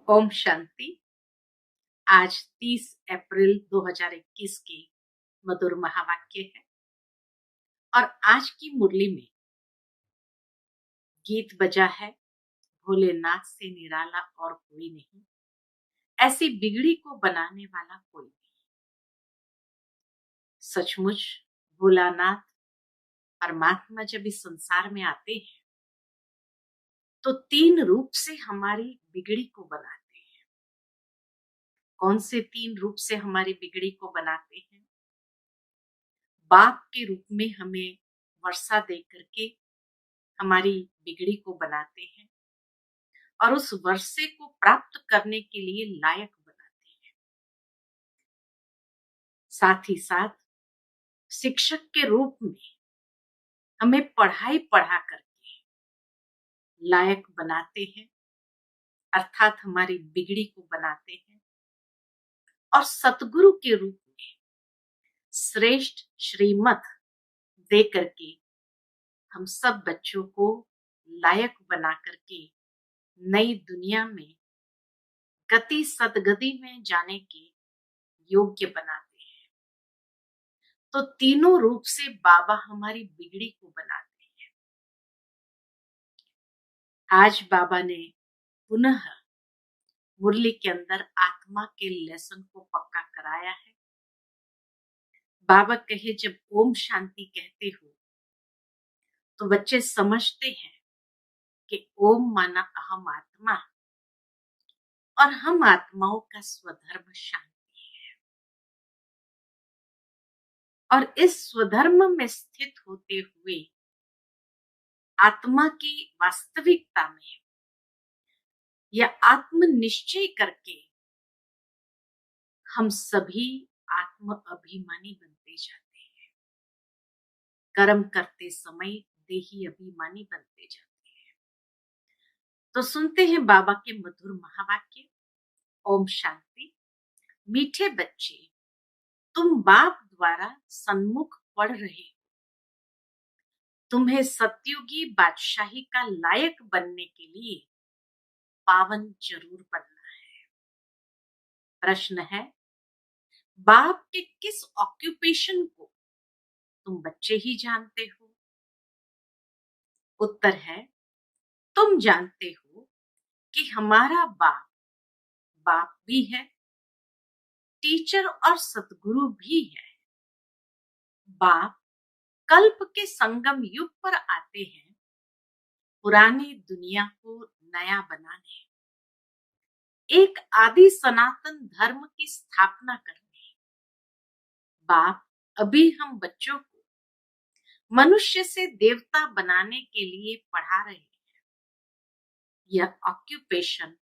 ओम शांति। आज 30 अप्रैल 2021 की मधुर महावाक्य है और आज की मुरली में गीत बजा है, भोलेनाथ से निराला और कोई नहीं, ऐसी बिगड़ी को बनाने वाला कोई नहीं। सचमुच भोलानाथ परमात्मा जब इस संसार में आते हैं तो 3 रूप से हमारी बिगड़ी को बनाते हैं। कौन से 3 रूप से हमारी बिगड़ी को बनाते हैं? बाप के रूप में हमें वर्षा दे करके हमारी बिगड़ी को बनाते हैं और उस वर्षे को प्राप्त करने के लिए लायक बनाते हैं। साथ ही साथ शिक्षक के रूप में हमें पढ़ाई पढ़ा करके लायक बनाते हैं, अर्थात हमारी बिगड़ी को बनाते हैं। और सतगुरु के रूप में श्रेष्ठ श्रीमत दे करके हम सब बच्चों को लायक बना करके नई दुनिया में गति सदगति में जाने के योग्य बनाते हैं। तो तीनों रूप से बाबा हमारी बिगड़ी को बनाते हैं। आज बाबा ने पुनः मुरली के अंदर आत्मा के लेसन को पक्का कराया है। बाबा कहे जब ओम शांति कहते हो तो बच्चे समझते हैं कि ओम माना अहम आत्मा और हम आत्माओं का स्वधर्म शांति है। और इस स्वधर्म में स्थित होते हुए आत्मा की वास्तविकता में या आत्म निश्चय करके हम सभी आत्म अभिमानी बनते जाते हैं। कर्म करते समय देही अभिमानी बनते जाते हैं। तो सुनते हैं बाबा के मधुर महावाक्य। ओम शांति। मीठे बच्चे, तुम बाप द्वारा सन्मुख पढ़ रहे हो। तुम्हें सतयुगी बादशाही का लायक बनने के लिए पावन जरूर बनना है। प्रश्न है, बाप के किस ऑक्यूपेशन को तुम बच्चे ही जानते हो? उत्तर है, तुम जानते हो कि हमारा बाप बाप भी है, टीचर और सतगुरु भी है। बाप कल्प के संगम युग पर आते हैं, पुरानी दुनिया को नया बनाने, एक आदि सनातन धर्म की स्थापना करने। बाप अभी हम बच्चों को मनुष्य से देवता बनाने के लिए पढ़ा रहे हैं। यह ऑक्यूपेशन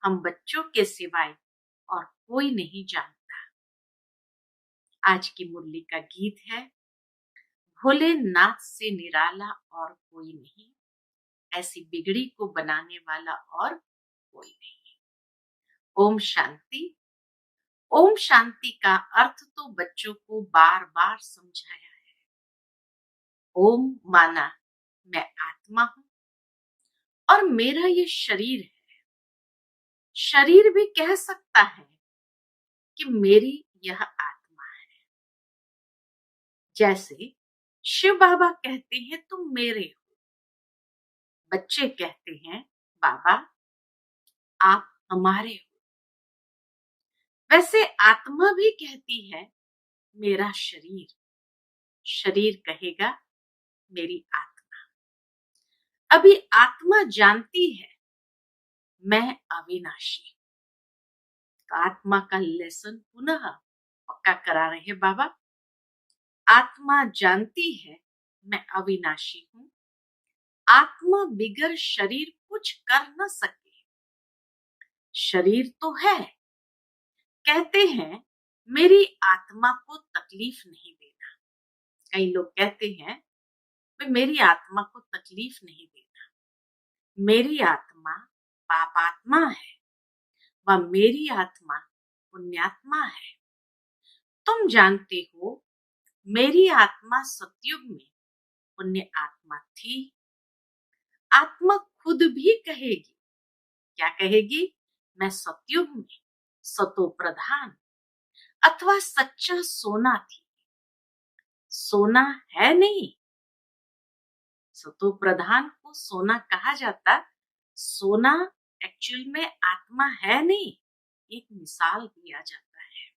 हम बच्चों के सिवाय और कोई नहीं जानता। आज की मुरली का गीत है, भोलेनाथ से निराला और कोई नहीं, ऐसी बिगड़ी को बनाने वाला और कोई नहीं। ओम शांति। ओम शांति का अर्थ तो बच्चों को बार बार समझाया है। ओम माना मैं आत्मा हूं और मेरा ये शरीर है। शरीर भी कह सकता है कि मेरी यह आत्मा है। जैसे शिव बाबा कहते हैं तुम मेरे हो, बच्चे कहते हैं बाबा आप हमारे हो। वैसे आत्मा भी कहती है मेरा शरीर, शरीर कहेगा मेरी आत्मा। अभी आत्मा जानती है मैं अविनाशी। तो आत्मा का लेसन पुनः पक्का करा रहे बाबा। आत्मा जानती है मैं अविनाशी हूं। आत्मा बिगर शरीर कुछ कर न सके। शरीर तो है, कहते हैं मेरी आत्मा को तकलीफ नहीं देना। कई लोग कहते हैं मेरी आत्मा को तकलीफ नहीं देना। मेरी आत्मा पापात्मा है व मेरी आत्मा पुण्यात्मा है। तुम जानते हो मेरी आत्मा सतयुग में पुण्य आत्मा थी। आत्मा खुद भी कहेगी, क्या कहेगी? मैं सतयुग में सतो प्रधान अथवा सच्चा सोना थी। सोना है नहीं, सतो प्रधान को सोना कहा जाता। सोना एक्चुअल में आत्मा है नहीं, एक मिसाल दिया जाता है।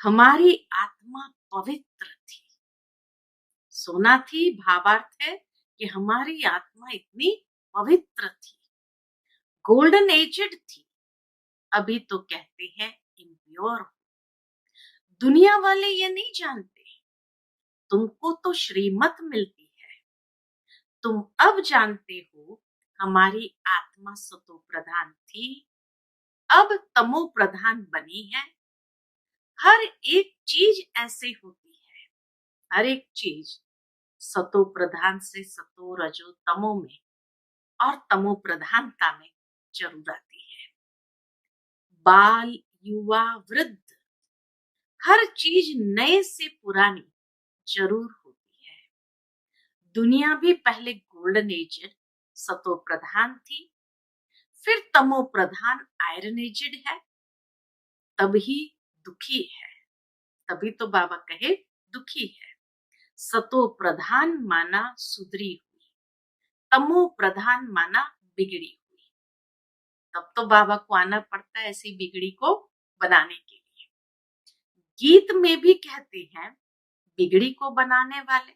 हमारी आत्मा पवित्र थी। सोना थी भावार्थ है कि हमारी आत्मा इतनी पवित्र थी, गोल्डन एजेड थी। अभी तो कहते हैं इम्प्योर। दुनिया वाले ये नहीं जानते। तुमको तो श्रीमत मिलती है, तुम अब जानते हो हमारी आत्मा सतो प्रधान थी, अब तमो प्रधान बनी है। हर एक चीज ऐसे होती है, हर एक चीज सतो प्रधान से सतो रजो तमो में और तमो प्रधानता में जरूर आती है। बाल, युवा, वृद्ध, हर चीज नए से पुरानी जरूर होती है। दुनिया भी पहले गोल्डन एजेड सतो प्रधान थी, फिर तमो प्रधान आयरन एजेड है, तभी दुखी है। तभी तो बाबा कहे दुखी है। सतो प्रधान माना सुधरी हुई, तमो प्रधान माना बिगड़ी हुई। तब तो बाबा को आना पड़ता है ऐसी बिगड़ी को बनाने के लिए। गीत में भी कहते हैं बिगड़ी को बनाने वाले।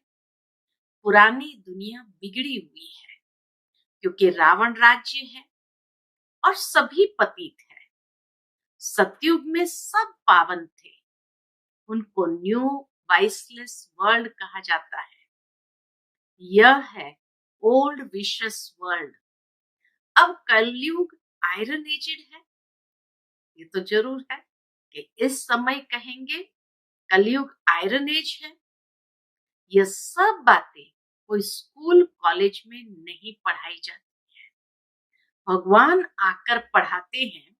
पुरानी दुनिया बिगड़ी हुई है क्योंकि रावण राज्य है और सभी पतित है। सतयुग में सब पावन थे, उनको न्यू वाइसलेस वर्ल्ड कहा जाता है। यह है ओल्ड विशस वर्ल्ड। अब कलयुग आयरन एजेड है। ये तो जरूर है कि इस समय कहेंगे कलयुग आयरन एज है। यह सब बातें कोई स्कूल कॉलेज में नहीं पढ़ाई जाती है। भगवान आकर पढ़ाते हैं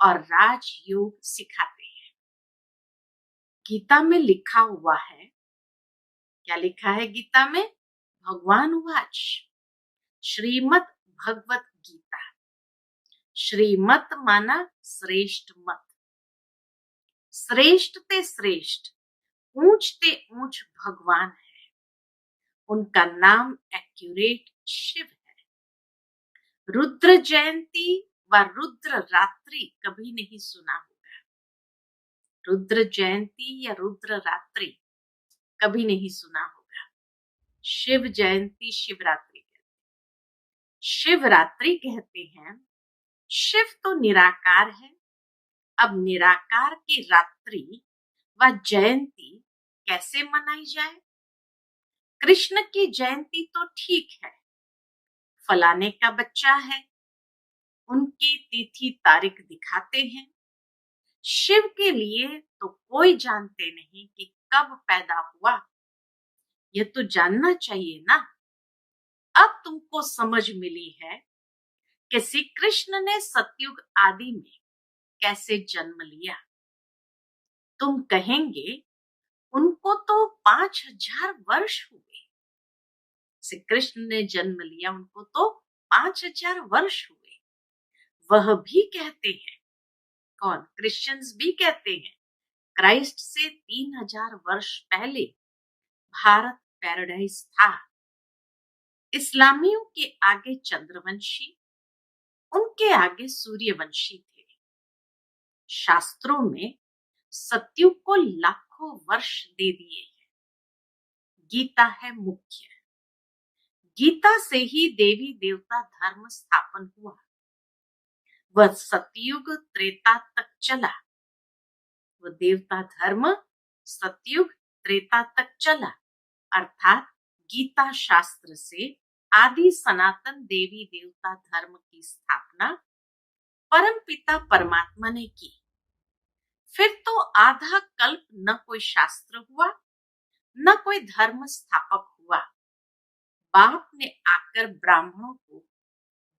और राजयोग सिखाते हैं। गीता में लिखा हुआ है, क्या लिखा है गीता में? भगवान वाच श्रीमद् भगवत गीता। श्रीमत माना श्रेष्ठ मत, श्रेष्ठ ते श्रेष्ठ, ऊंच ते ऊंच भगवान है। उनका नाम एक्यूरेट शिव है। रुद्र जयंती व रुद्र रात्रि कभी नहीं सुना होगा। रुद्र जयंती या रुद्र रात्रि कभी नहीं सुना होगा। शिव जयंती शिवरात्रि कहते हैं। शिवरात्रि कहते हैं। शिव तो निराकार है। अब निराकार की रात्रि व जयंती कैसे मनाई जाए? कृष्ण की जयंती तो ठीक है, फलाने का बच्चा है, उनकी तिथि तारीख दिखाते हैं। शिव के लिए तो कोई जानते नहीं कि कब पैदा हुआ। यह तो जानना चाहिए ना। अब तुमको समझ मिली है कि श्री कृष्ण ने सतयुग आदि में कैसे जन्म लिया। तुम कहेंगे उनको तो 5000 वर्ष हुए। श्री कृष्ण ने जन्म लिया, उनको तो 5000 वर्ष हुए। वह भी कहते हैं, कौन? क्रिश्चियंस भी कहते हैं क्राइस्ट से 3000 वर्ष पहले भारत पैराडाइज था। इस्लामियों के आगे चंद्रवंशी, उनके आगे सूर्यवंशी थे। शास्त्रों में सतयुग को लाखों वर्ष दे दिए हैं। गीता है मुख्य। गीता से ही देवी देवता धर्म स्थापन हुआ। वह सतयुग त्रेता तक चला। वह देवता धर्म सतयुग त्रेता तक चला, अर्थात गीता शास्त्र से आदि सनातन देवी देवता धर्म की स्थापना परम पिता परमात्मा ने की। फिर तो आधा कल्प न कोई शास्त्र हुआ, न कोई धर्म स्थापक हुआ। बाप ने आकर ब्राह्मणों को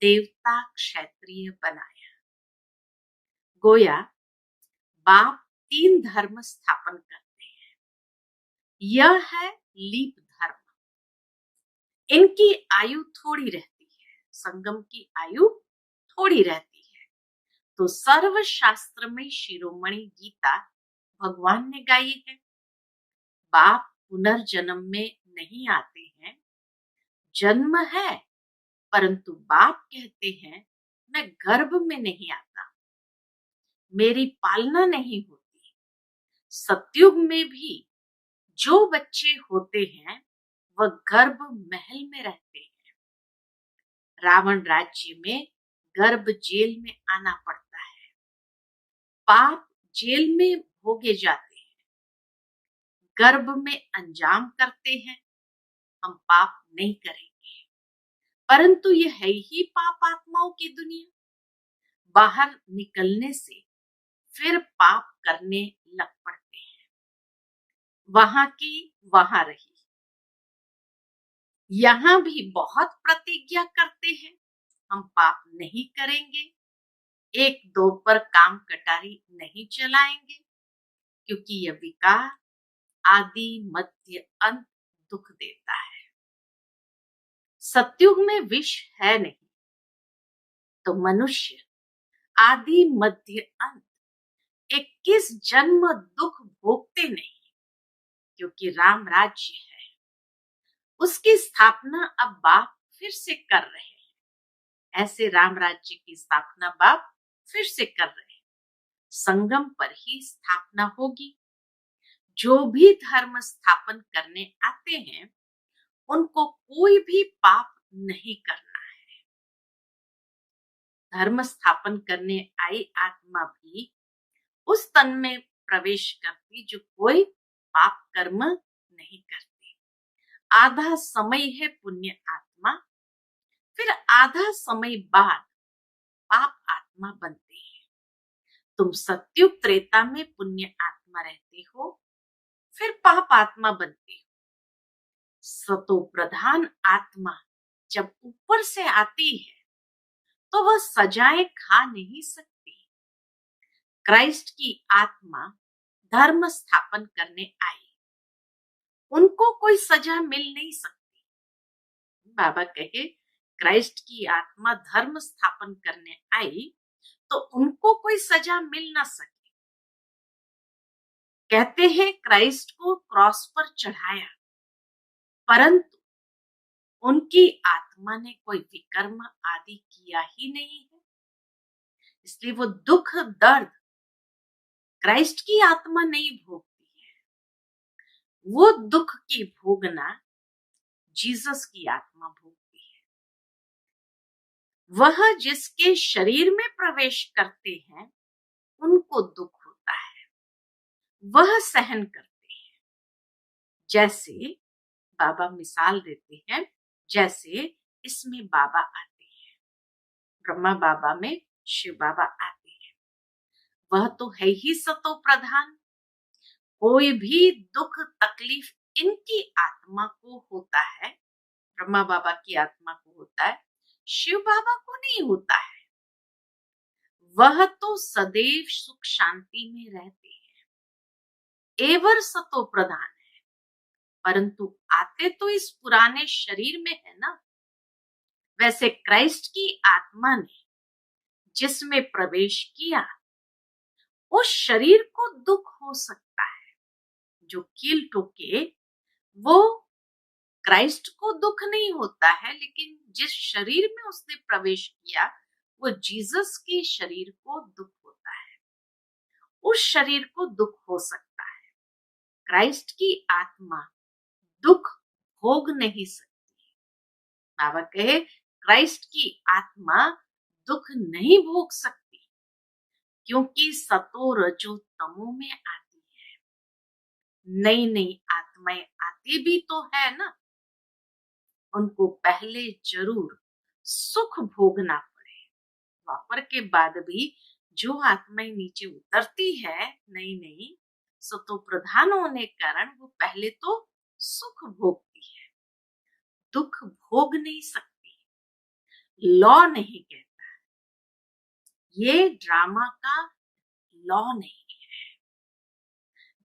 देवता क्षत्रिय बनाया। गोया बाप 3 धर्म स्थापन करते हैं। यह है लीप धर्म। इनकी आयु थोड़ी रहती है, संगम की आयु थोड़ी रहती है। तो सर्वशास्त्र में शिरोमणि गीता भगवान ने गाई है, बाप पुनर्जन्म में नहीं आते हैं, जन्म है परंतु बाप कहते हैं मैं गर्भ में नहीं आता, मेरी पालना नहीं होती। सतयुग में भी जो बच्चे होते हैं वह गर्भ महल में रहते हैं। रावण राज्य में गर्भ जेल में आना पड़ता है। पाप जेल में भोगे जाते हैं, गर्भ में अंजाम करते हैं। हम पाप नहीं करेंगे, परंतु यह है ही पाप आत्माओं की दुनिया। बाहर निकलने से फिर पाप करने लग पड़ते हैं। वहां की वहां रही। यहां भी बहुत प्रतिज्ञा करते हैं, हम पाप नहीं करेंगे, एक दो पर काम कटारी नहीं चलाएंगे, क्योंकि यह विकार आदि मध्य अंत दुख देता है। सतयुग में विष है नहीं, तो मनुष्य आदि मध्य अंत 21 जन्म दुख भोगते नहीं, क्योंकि राम राज्य है, उसकी स्थापना अब बाप फिर से कर रहे हैं। ऐसे राम राज्य की स्थापना बाप फिर से कर रहे हैं। संगम पर ही स्थापना होगी। जो भी धर्म स्थापन करने आते हैं उनको कोई भी पाप नहीं करना है। धर्म स्थापन करने आई आत्मा भी उस तन में प्रवेश करती जो कोई पाप कर्म नहीं करती। आधा समय है पुण्य आत्मा, फिर आधा समय बाद पाप आत्मा बनते हैं। तुम सत्युग त्रेता में पुण्य आत्मा रहते हो, फिर पाप आत्मा बनते हो। सतो प्रधान आत्मा जब ऊपर से आती है तो वह सजाएं खा नहीं सकती। क्राइस्ट की आत्मा धर्म स्थापन करने आई, उनको कोई सजा मिल नहीं सकती। बाबा कहे क्राइस्ट की आत्मा धर्म स्थापन करने आई तो उनको कोई सजा मिल ना सके। कहते हैं क्राइस्ट को क्रॉस पर चढ़ाया, परंतु उनकी आत्मा ने कोई विकर्म आदि किया ही नहीं है, इसलिए वो दुख दर्द क्राइस्ट की आत्मा नहीं भोगती है। वो दुख की भोगना जीसस की आत्मा भोगती है। वह जिसके शरीर में प्रवेश करते हैं उनको दुख होता है, वह सहन करते हैं। जैसे बाबा मिसाल देते हैं, जैसे इसमें बाबा आते हैं, ब्रह्मा बाबा में शिव बाबा आते हैं। वह तो है ही सतो प्रधान। कोई भी दुख तकलीफ इनकी आत्मा को होता है, ब्रह्मा बाबा की आत्मा को होता है, शिव बाबा को नहीं होता है। वह तो सदैव सुख शांति में रहते हैं, एवर सतो प्रधान है, परंतु आते तो इस पुराने शरीर में है ना। वैसे क्राइस्ट की आत्मा ने जिसमें प्रवेश किया उस शरीर को दुख हो सकता है। जो कील ठोके वो क्राइस्ट को दुख नहीं होता है, लेकिन जिस शरीर में उसने प्रवेश किया वो जीसस के शरीर को दुख होता है। उस शरीर को दुख हो सकता है। क्राइस्ट की आत्मा दुख भोग नहीं सकती। बाबा कहे क्राइस्ट की आत्मा दुख नहीं भोग सकती, क्योंकि सतो रजो तमो में आती है। नई नई आत्माएं आती भी तो है ना, उनको पहले जरूर सुख भोगना पड़े। द्वापर के बाद भी जो आत्माएं नीचे उतरती है नई नई, सतो प्रधान होने कारण वो पहले तो सुख भोगती है, दुख भोग नहीं सकती। लॉ नहीं कहता, ये ड्रामा का लॉ नहीं है।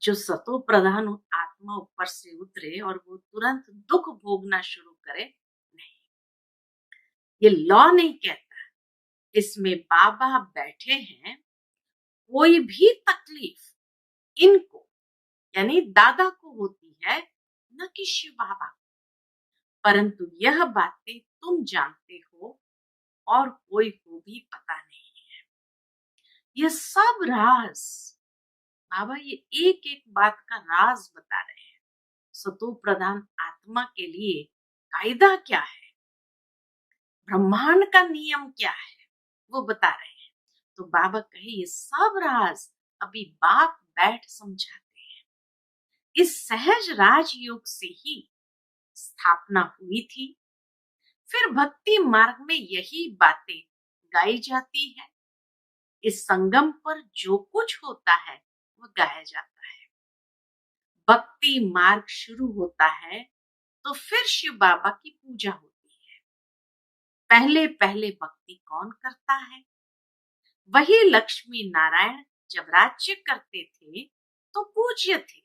जो सतो प्रधान आत्मा ऊपर से उतरे और वो तुरंत दुख भोगना शुरू करे, नहीं, ये लॉ नहीं कहता। इसमें बाबा बैठे हैं, कोई भी तकलीफ इनको यानी दादा को होती है, न कि शिव बाबा। परंतु यह बातें तुम जानते हो और कोई को भी पता नहीं है। यह सब राज बाबा ये एक एक बात का राज बता रहे हैं। सतो प्रधान आत्मा के लिए कायदा क्या है, ब्रह्मांड का नियम क्या है, वो बता रहे हैं। तो बाबा कहे ये सब राज अभी बाप बैठ समझाते हैं। इस सहज राजयोग से ही स्थापना हुई थी। फिर भक्ति मार्ग में यही बातें गाई जाती है। इस संगम पर जो कुछ होता है वो गाया जाता है। भक्ति मार्ग शुरू होता है तो फिर शिव बाबा की पूजा होती है। पहले पहले भक्ति कौन करता है? वही लक्ष्मी नारायण जब राज्य करते थे तो पूज्य थे।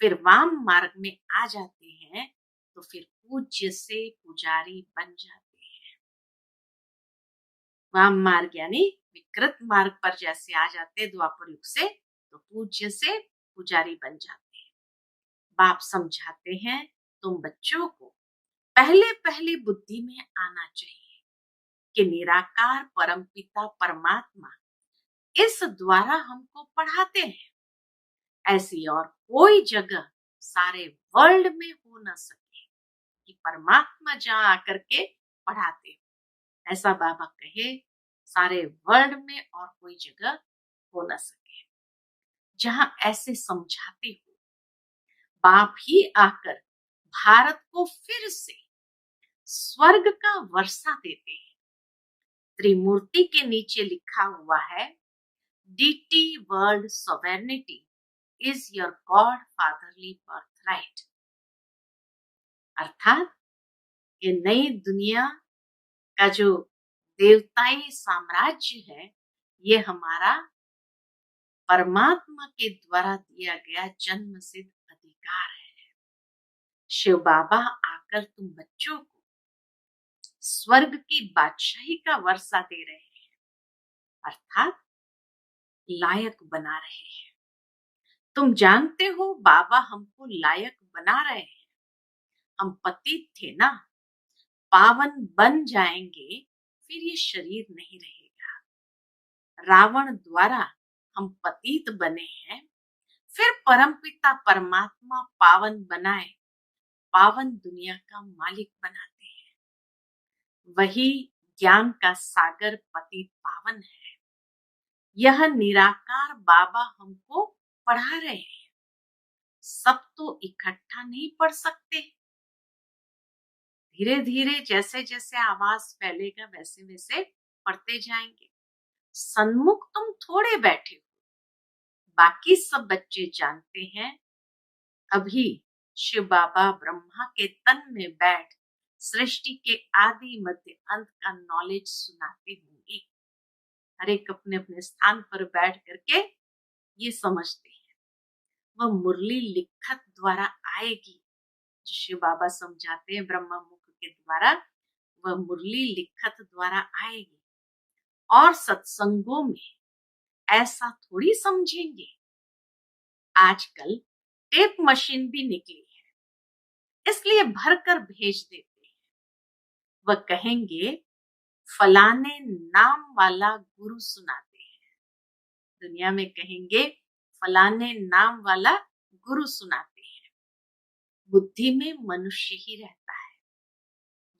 फिर वाम मार्ग में आ जाते हैं तो फिर पूज्य से पुजारी बन जाते हैं। वाम मार्ग यानी विकृत मार्ग पर जैसे आ जाते द्वापर युग से, तो पूज्य से पुजारी बन जाते हैं। बाप समझाते हैं तुम बच्चों को पहले पहले बुद्धि में आना चाहिए कि निराकार परमपिता परमात्मा इस द्वारा हमको पढ़ाते हैं। ऐसी और कोई जगह सारे वर्ल्ड में हो न सके कि परमात्मा जहां आकर के पढ़ाते हो। ऐसा बाबा कहे सारे वर्ल्ड में और कोई जगह हो न सके जहां ऐसे समझाते हो। बाप ही आकर भारत को फिर से स्वर्ग का वर्षा देते हैं। त्रिमूर्ति के नीचे लिखा हुआ है DT world sovereignty is your god fatherly birthright. अर्थात ये नई दुनिया का जो देवताई साम्राज्य है, ये हमारा परमात्मा के द्वारा दिया गया जन्म सिद्ध अधिकार है। शिव बाबा आकर तुम बच्चों को स्वर्ग की बादशाही का वर्षा दे रहे हैं, अर्थात लायक बना रहे हैं। तुम जानते हो बाबा हमको लायक बना रहे हैं। हम पतित थे ना, पावन बन जाएंगे, फिर ये शरीर नहीं रहेगा। रावण द्वारा हम पतित बने हैं, फिर परमपिता परमात्मा पावन बनाए, पावन दुनिया का मालिक बनाते हैं। वही ज्ञान का सागर पतित पावन है। यह निराकार बाबा हमको पढ़ा रहे हैं। सब तो इकट्ठा नहीं पढ़ सकते, धीरे धीरे जैसे जैसे आवाज फैलेगा वैसे वैसे पढ़ते जाएंगे। सन्मुख तुम थोड़े बैठे हो, बाकी सब बच्चे जानते हैं। अभी शिव बाबा ब्रह्मा के तन में बैठ सृष्टि के आदि मध्य अंत का नॉलेज सुनाते होंगे। हर एक अपने अपने स्थान पर बैठ करके ये समझते हैं। वह मुरली लिखत द्वारा आएगी जो शिव बाबा समझाते हैं ब्रह्मा मुख के द्वारा। वह मुरली लिखत द्वारा आएगी और सत्संगों में ऐसा थोड़ी समझेंगे। आजकल टेप मशीन भी निकली है, इसलिए भरकर भेज देते हैं। वह कहेंगे फलाने नाम वाला गुरु सुनाते हैं। दुनिया में कहेंगे फलाने नाम वाला गुरु सुनाते हैं। बुद्धि में मनुष्य ही रहता है।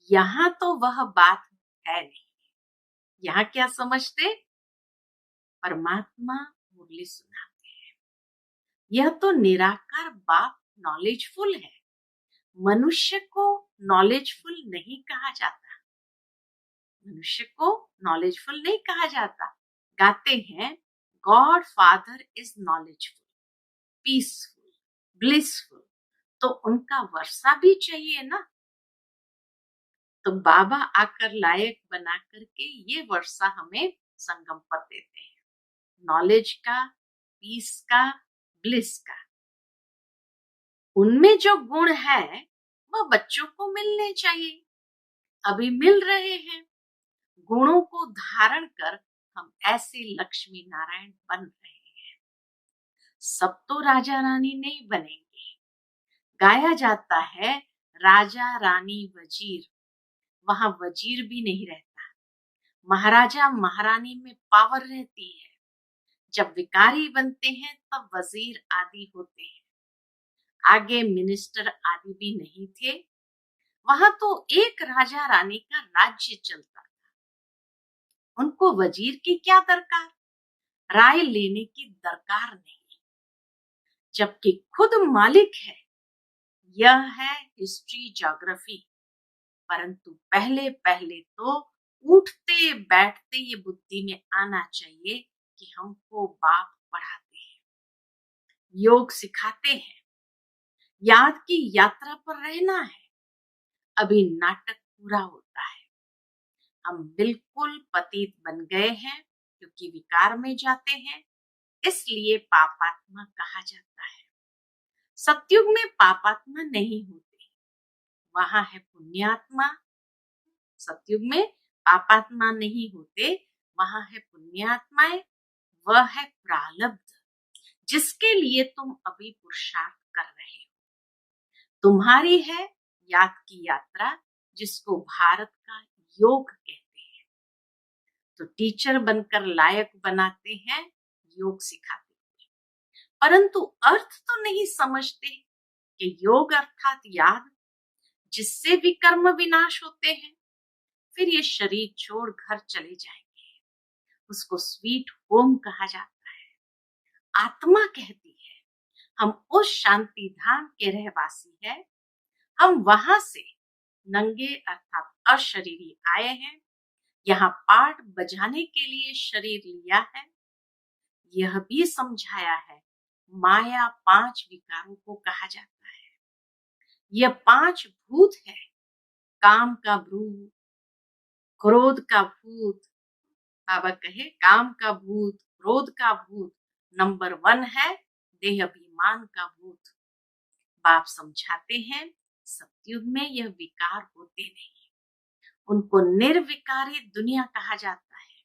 यहाँ तो वह बात है नहीं। यहाँ क्या समझते? परमात्मा मुरली सुनाते हैं। यह तो निराकार बाप नॉलेजफुल है। मनुष्य को नॉलेजफुल नहीं कहा जाता। मनुष्य को नॉलेजफुल नहीं कहा जाता। गाते हैं God father is knowledgeful, peaceful, blissful, तो उनका वर्षा भी चाहिए ना। तो बाबा आकर लायक बना करके ये वर्षा हमें संगम पर देते हैं, नॉलेज का, पीस का, ब्लिस का। उनमें जो गुण है वह बच्चों को मिलने चाहिए, अभी मिल रहे हैं। गुणों को धारण कर हम ऐसे लक्ष्मी नारायण बन रहे हैं। सब तो राजा रानी नहीं बनेंगे। गाया जाता है राजा रानी वजीर, वहां वजीर भी नहीं रहता। महाराजा महारानी में पावर रहती है। जब विकारी बनते हैं तब वजीर आदि होते हैं। आगे मिनिस्टर आदि भी नहीं थे। वहां तो एक राजा रानी का राज्य चलता था। उनको वजीर की क्या दरकार, राय लेने की दरकार नहीं, जबकि खुद मालिक है। यह है हिस्ट्री ज्योग्राफी। परंतु पहले पहले तो उठते बैठते ये बुद्धि में आना चाहिए कि हमको बाप पढ़ाते हैं, योग सिखाते हैं, याद की यात्रा पर रहना है। अभी नाटक पूरा होता है। हम बिल्कुल पतित बन गए हैं क्योंकि विकार में जाते हैं, इसलिए पापात्मा कहा जाता है। सतयुग में पापात्मा नहीं होते, वहां है पुण्यात्मा। सतयुग में पापात्मा नहीं होते, वहां है पुण्यात्माएं। वह है प्रारब्ध जिसके लिए तुम अभी पुरुषार्थ कर रहे हो। तुम्हारी है याद की यात्रा, जिसको भारत का योग कहते हैं। तो टीचर बनकर लायक बनाते हैं, योग सिखाते हैं, परंतु अर्थ तो नहीं समझते कि योग अर्थात याद, जिससे विकर्म विनाश होते हैं। फिर ये शरीर छोड़ घर चले जाएंगे। उसको स्वीट होम कहा जाता है। आत्मा कहती है हम उस शांति धाम के रहवासी हैं। हम वहां से नंगे अर्थात अशरीरी आए हैं। यहाँ पाठ बजाने के लिए शरीर लिया है। यह भी समझाया है माया 5 विकारों को कहा जाता है। यह 5 भूत है। काम का भूत, क्रोध का भूत, बाबा कहे काम का भूत, क्रोध का भूत। नंबर 1 है देह अभिमान का भूत। बाप समझाते हैं सतयुग में यह विकार होते नहीं। उनको निर्विकारी दुनिया कहा जाता है।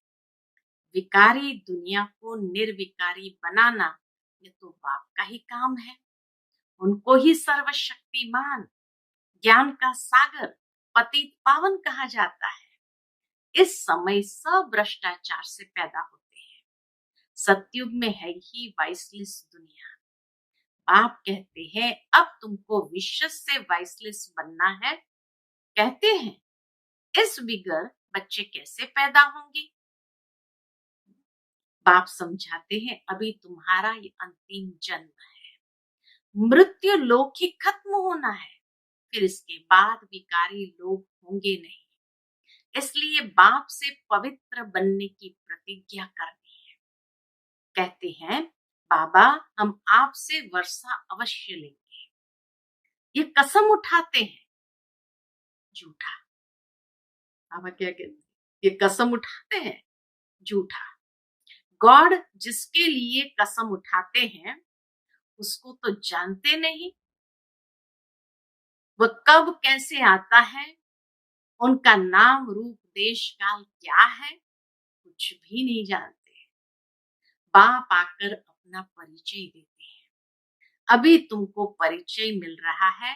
विकारी दुनिया को निर्विकारी बनाना ये तो बाप का ही काम है। उनको ही सर्वशक्तिमान, ज्ञान का सागर, पतित पावन कहा जाता है। इस समय सब भ्रष्टाचार से पैदा होते हैं। सतयुग में है ही वाइसलेस दुनिया। बाप कहते हैं अब तुमको विश्व से वाइसलेस बनना है। कहते हैं इस बिगर बच्चे कैसे पैदा होंगे। बाप समझाते हैं अभी तुम्हारा ये अंतिम जन्म है। मृत्यु लोक ही खत्म होना है, फिर इसके बाद विकारी लोग होंगे नहीं। इसलिए बाप से पवित्र बनने की प्रतिज्ञा करनी है। कहते हैं बाबा हम आपसे वर्षा अवश्य लेंगे। ये कसम उठाते हैं, झूठा। बाबा क्या कहते हैं, ये कसम उठाते हैं, झूठा। गॉड जिसके लिए कसम उठाते हैं उसको तो जानते नहीं। वह कब कैसे आता है, उनका नाम रूप देश काल क्या है, कुछ भी नहीं जानते। बाप आकर अपना परिचय देते हैं। अभी तुमको परिचय मिल रहा है।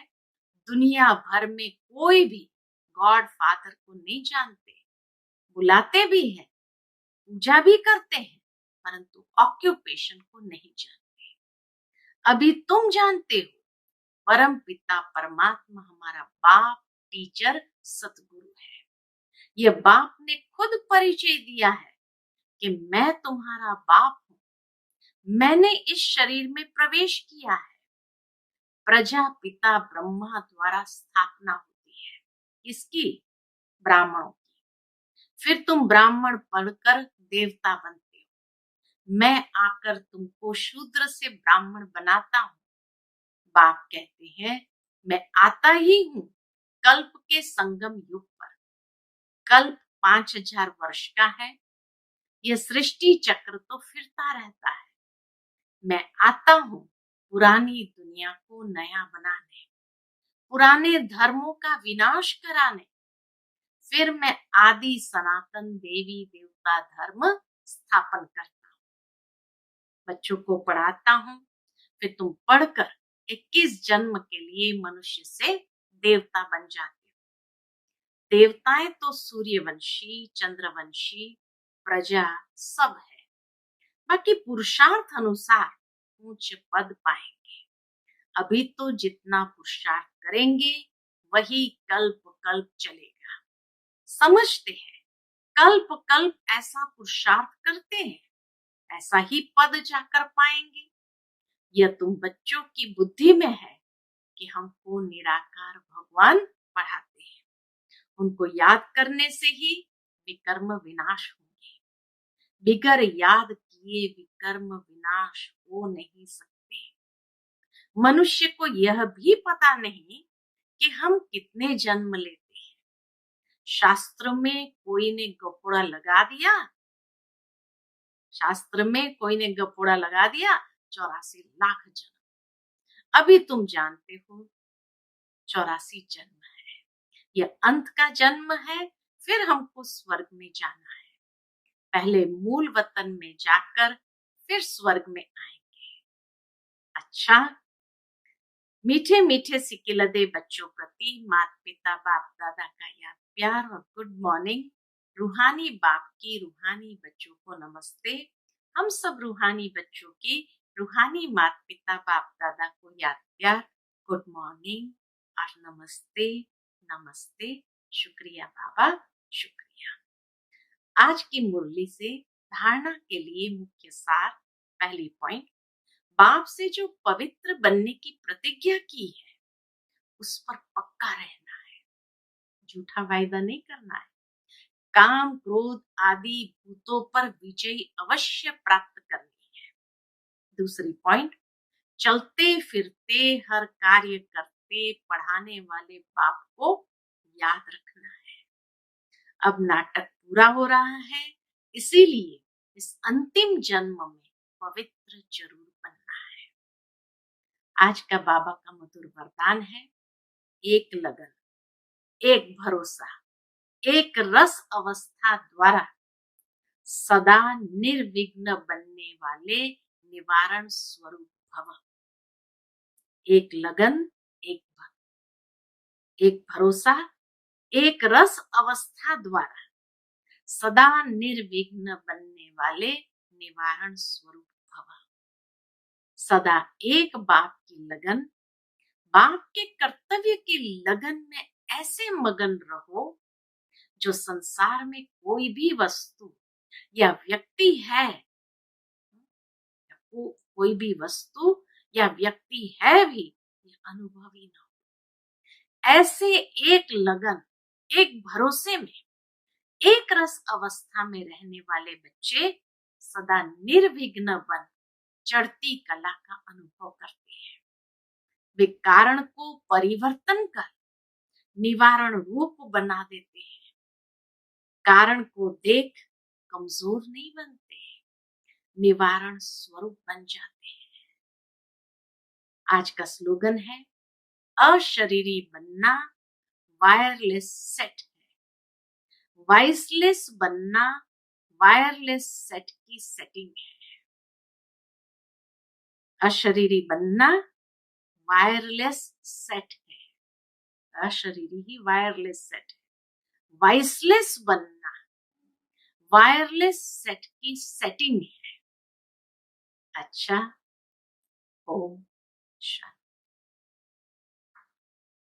दुनिया भर में कोई भी गॉड फादर को नहीं जानते। बुलाते भी हैं, पूजा भी करते हैं, परंतु ऑक्यूपेशन को नहीं जानते। अभी तुम जानते हो परम पिता परमात्मा हमारा बाप, टीचर, सतगुरु है। यह बाप ने खुद परिचय दिया है कि मैं तुम्हारा बाप हूं। मैंने इस शरीर में प्रवेश किया है। प्रजापिता ब्रह्मा द्वारा स्थापना होती है। किसकी? ब्राह्मणों की। फिर तुम ब्राह्मण पढ़कर देवता बनते हो। मैं आकर तुमको शूद्र से ब्राह्मण बनाता हूं। बाप कहते हैं मैं आता ही हूं कल्प के संगम युग पर। कल्प 5000 वर्ष का है। यह सृष्टि चक्र तो फिरता रहता है। मैं आता हूं पुरानी दुनिया को नया बनाने, पुराने धर्मों का विनाश कराने। फिर मैं आदि सनातन देवी देवता धर्म स्थापन करता हूँ। बच्चों को पढ़ाता हूँ, फिर तुम पढ़कर 21 जन्म के लिए मनुष्य से देवता बन जाते हो। देवताएं तो सूर्यवंशी, चंद्रवंशी, प्रजा सब है। बाकी पुरुषार्थ अनुसार ऊंच पद पाएंगे। अभी तो जितना पुरुषार्थ करेंगे वही कल्प कल्प चलेगा। समझते हैं, कल्प कल्प ऐसा पुरुषार्थ करते हैं, ऐसा ही पद जाकर पाएंगे। यह तुम बच्चों की बुद्धि में है कि हमको निराकार भगवान पढ़ाते हैं। उनको याद करने से ही विकर्म विनाश होंगे। बिगर याद किए विकर्म विनाश हो नहीं सकते। मनुष्य को यह भी पता नहीं कि हम कितने जन्म लेते हैं। शास्त्र में कोई ने गपोड़ा लगा दिया, 84 लाख जन्म। अभी तुम जानते हो 84 जन्म है। यह अंत का जन्म है, फिर हमको स्वर्ग में जाना है। पहले मूल वतन में जाकर फिर स्वर्ग में आएंगे। अच्छा, मीठे मीठे सिकिलदे बच्चों प्रति माता पिता बाप दादा का याद प्यार और गुड मॉर्निंग। रूहानी बाप की रूहानी बच्चों को नमस्ते। हम सब रूहानी बच्चों की रूहानी माता पिता बाप दादा को याद प्यार, गुड मॉर्निंग और नमस्ते नमस्ते। शुक्रिया बाबा, शुक्रिया। आज की मुरली से धारणा के लिए मुख्य सार। पहली पॉइंट, बाप से जो पवित्र बनने की प्रतिज्ञा की है उस पर पक्का रहना है, झूठा वायदा नहीं करना है। काम क्रोध आदि भूतों पर विजय अवश्य प्राप्त करनी है। दूसरी पॉइंट, चलते फिरते हर कार्य करते पढ़ाने वाले बाप को याद रखना है। अब नाटक पूरा हो रहा है, इसीलिए इस अंतिम जन्म में पवित्र जरूर बनना है। आज का बाबा का मधुर वरदान है, एक लगन, एक भरोसा, एक रस अवस्था द्वारा सदा निर्विघ्न बनने वाले निवारण स्वरूप भव। एक लगन, एक भरोसा, एक रस अवस्था द्वारा सदा निर्विघ्न बनने वाले निवारण स्वरूप भव। सदा एक बाप की लगन, बाप के कर्तव्य की लगन में ऐसे मगन रहो जो संसार में कोई भी वस्तु या व्यक्ति है, कोई भी वस्तु या व्यक्ति है भी, ये अनुभवी न हो। ऐसे एक लगन, एक भरोसे में, एक रस अवस्था में रहने वाले बच्चे सदा निर्विघ्न बन चढ़ती कला का अनुभव करते हैं। वे कारण को परिवर्तन कर निवारण रूप बना देते हैं। कारण को देख कमजोर नहीं बनते, निवारण स्वरूप बन जाते हैं। आज का स्लोगन है, अशरीरी बनना वायरलेस सेट है। वॉइसलेस बनना वायरलेस सेट की सेटिंग है। अशरीरी बनना वायरलेस सेट है। अशरीरी ही वायरलेस सेट है। वॉइसलेस बनना वायरलेस सेट की सेटिंग है। अच्छा, ओम शांति।